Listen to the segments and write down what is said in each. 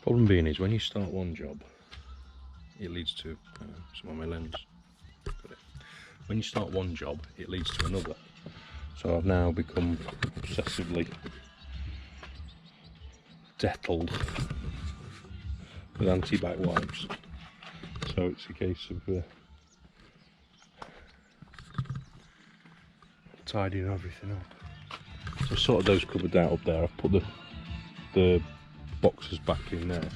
Problem being is when you start one job, it leads to some of my lens. When you start one job, it leads to another. So I've now become obsessively dettled with anti-back wipes. So it's a case of tidying everything up. So I've sorted those cupboards out up there. I've put the boxes back in there,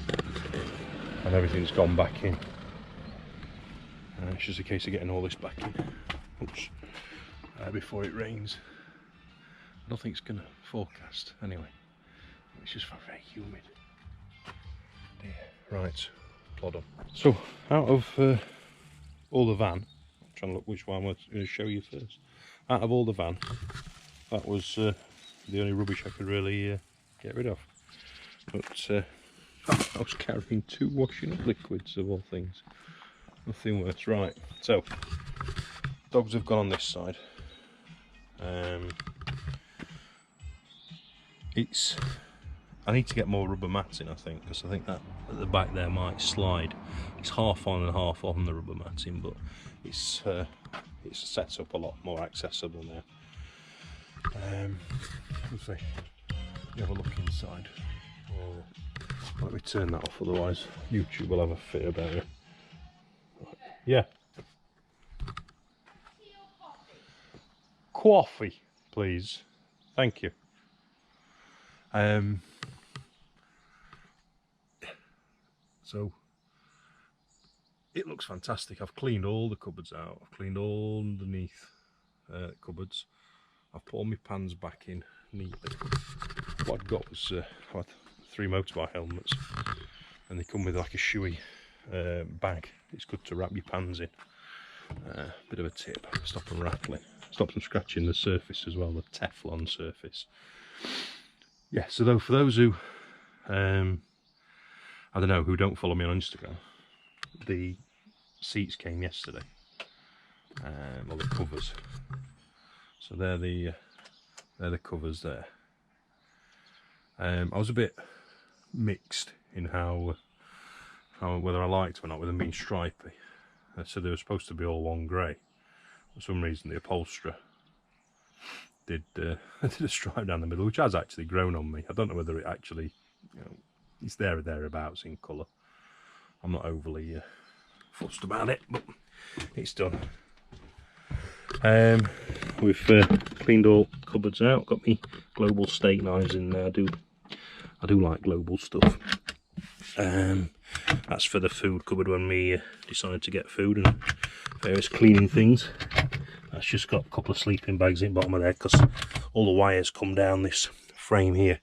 and everything's gone back in. It's just a case of getting all this back in. Oops. Before it rains. I don't think it's going to forecast anyway. It's just very humid. Dear. Right, plod on. So, out of all the van, I'm trying to look which one I'm going to show you first. Out of all the van, that was the only rubbish I could really get rid of. But I was carrying 2 washing up liquids of all things. Nothing worse. Right, so dogs have gone on this side. I need to get more rubber mats in, I think, because I think that at the back there might slide. It's half on and half on the rubber matting, but it's set up a lot more accessible now. Let's see. You have a look inside. Oh, let me turn that off, otherwise YouTube will have a fit about it. Yeah. Coffee, please. Thank you. So it looks fantastic. I've cleaned all the cupboards out. I've cleaned all underneath cupboards. I've put all my pans back in neatly. What I'd got was I had 3 motorbike helmets, and they come with like a shoey bag. It's good to wrap your pans in. Bit of a tip: stop them rattling, stop them scratching the surface as well, the Teflon surface. Yeah. So though, for those who I don't know, who don't follow me on Instagram, the seats came yesterday, or the covers. So they're the covers there. I was a bit mixed in how whether I liked them or not, with them being stripy. So they were supposed to be all one grey. For some reason, the upholsterer did a stripe down the middle, which has actually grown on me. I don't know whether it actually, it's there or thereabouts in colour. I'm not overly fussed about it, but it's done. We've cleaned all cupboards out. Got me global steak knives in there. I do like global stuff. That's for the food cupboard when we decided to get food and various cleaning things. That's just got a couple of sleeping bags in the bottom of there, because all the wires come down this frame here.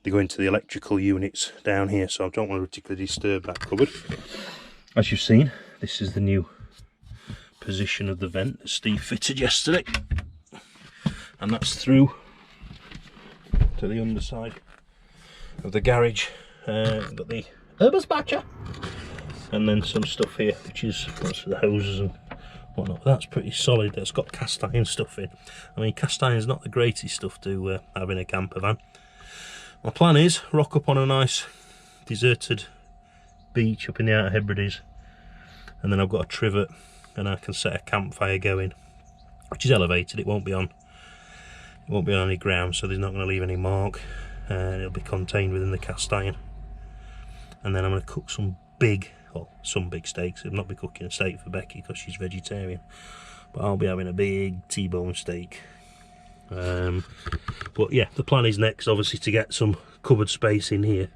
They go into the electrical units down here, so I don't want to particularly disturb that cupboard. As you've seen, this is the new position of the vent that Steve fitted yesterday, and that's through to the underside of the garage. Got the Herbers Batcher, and then some stuff here, which is for the hoses and whatnot. That's pretty solid. That's got cast iron stuff in. I mean, cast iron is not the greatest stuff to have in a camper van. My plan is rock up on a nice deserted beach up in the Outer Hebrides, and then I've got a trivet, and I can set a campfire going, which is elevated. It won't be on any ground, so there's not going to leave any mark. It'll be contained within the cast iron, and then I'm going to cook some big steaks. I'll not be cooking a steak for Becky because she's vegetarian, but I'll be having a big T-bone steak. But yeah, the plan is next obviously to get some cupboard space in here,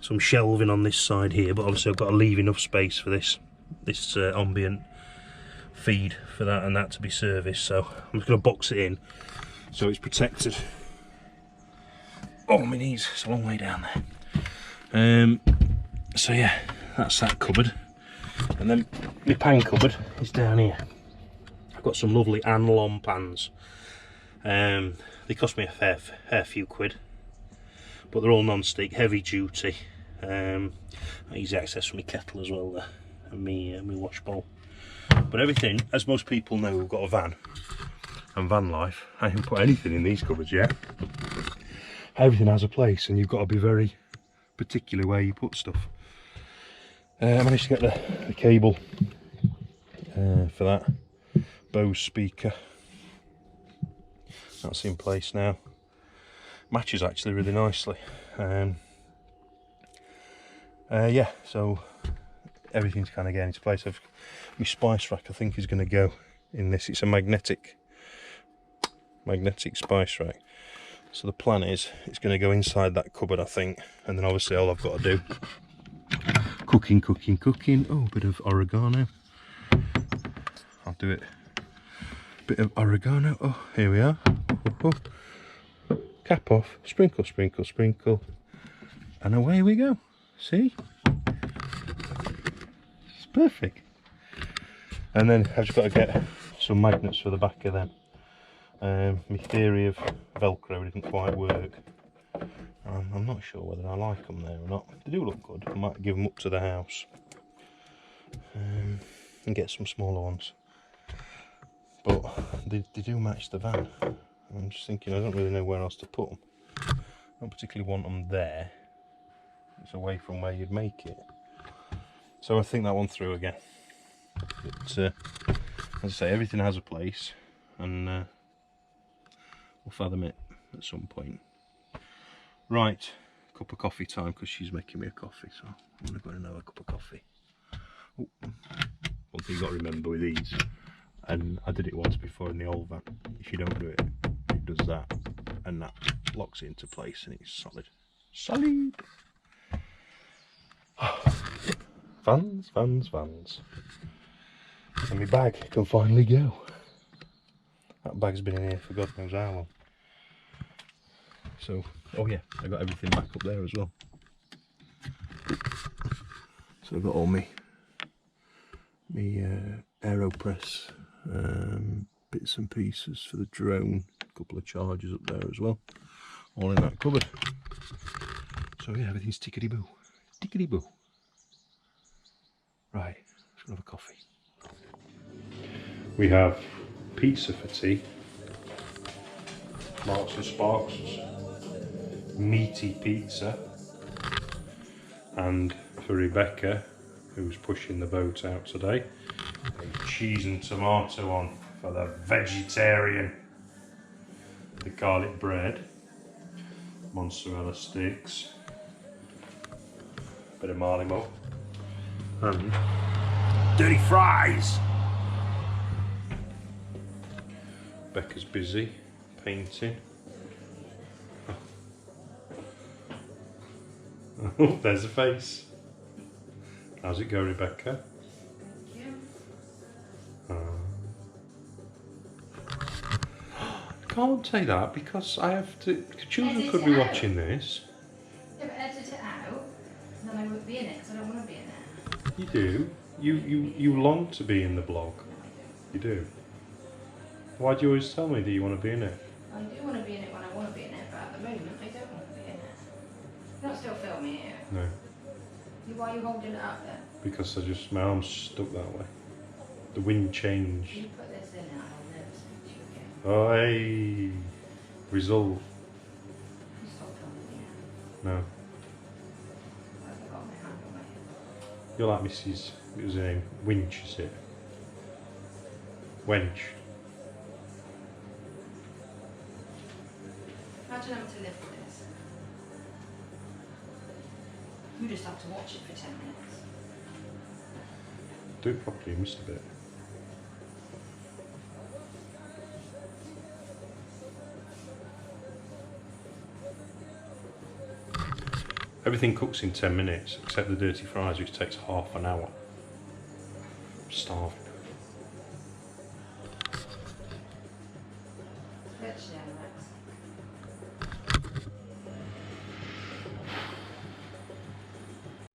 some shelving on this side here, but obviously I've got to leave enough space for this ambient feed for that and that to be serviced. So I'm just going to box it in so it's protected. Oh, my knees, it's a long way down there. So yeah, that's that cupboard, and then my pan cupboard is down here. I've got some lovely Anlon pans. They cost me a fair few quid, but they're all non-stick, heavy duty. Easy access for my kettle as well there, and my wash bowl. But everything, as most people know who've got a van and van life, I haven't put anything in these cupboards yet. Everything has a place, and you've got to be very particular where you put stuff. I managed to get the cable for that Bose speaker. That's in place now. Matches actually really nicely. Yeah, so everything's kind of getting into place. My spice rack, I think, is going to go in this. It's a magnetic spice rack. So the plan is it's going to go inside that cupboard, I think, and then obviously all I've got to do, cooking. Oh, a bit of oregano. I'll do it. Bit of oregano. Oh, here we are. Cap off. Sprinkle, and away we go. See? It's perfect. And then I've just got to get some magnets for the back of them. My theory of Velcro didn't quite work. I'm not sure whether I like them there or not. They do look good. I might give them up to the house and get some smaller ones. But they do match the van. I'm just thinking I don't really know where else to put them. I don't particularly want them there. It's away from where you'd make it. So I think that one through again. But as I say, everything has a place, and we'll fathom it at some point. Right, cup of coffee time, because she's making me a coffee, so I'm going to go and have a cup of coffee. Oh, one thing you've got to remember with these, and I did it once before in the old van, if you don't do it, it does that, and that locks it into place, and it's solid. Solid! Vans. And my bag can finally go. That bag's been in here for God knows how long. So, oh yeah, I got everything back up there as well. So I've got all my AeroPress bits and pieces for the drone, a couple of chargers up there as well, all in that cupboard. So yeah, everything's tickety-boo. Tickety-boo. Right, let's go have a coffee. We have pizza for tea. Marks and Sparks meaty pizza. And for Rebecca, who's pushing the boat out today, a cheese and tomato one for the vegetarian. The garlic bread, mozzarella sticks, bit of marlimo, and dirty fries. Becca's busy painting. Oh, there's a face. How's it go, Rebecca? Thank you. Can't say that because I have to. Children could be watching this. Yeah, but edit it out, and then I won't be in it because I don't want to be in it. You do. You long to be in the blog. No, I don't. You do. Why do you always tell me that you want to be in it? I do want to be in it when I want to be in it, but at the moment I don't want to be in it. You're not still filming it. No. Why are you holding it up then? Because my arm's stuck that way. The wind changed. You put this in it, I'll never speak to you again. Oh, hey. Resolve. You stop filming it. No. I've got my hand on my head. You're like Mrs. What was her name? Winch, is it? Wench. Imagine having to live with this. You just have to watch it for 10 minutes. Do it properly, you missed a bit. Everything cooks in 10 minutes, except the dirty fries, which takes half an hour. I'm starving. Virtually, Alex.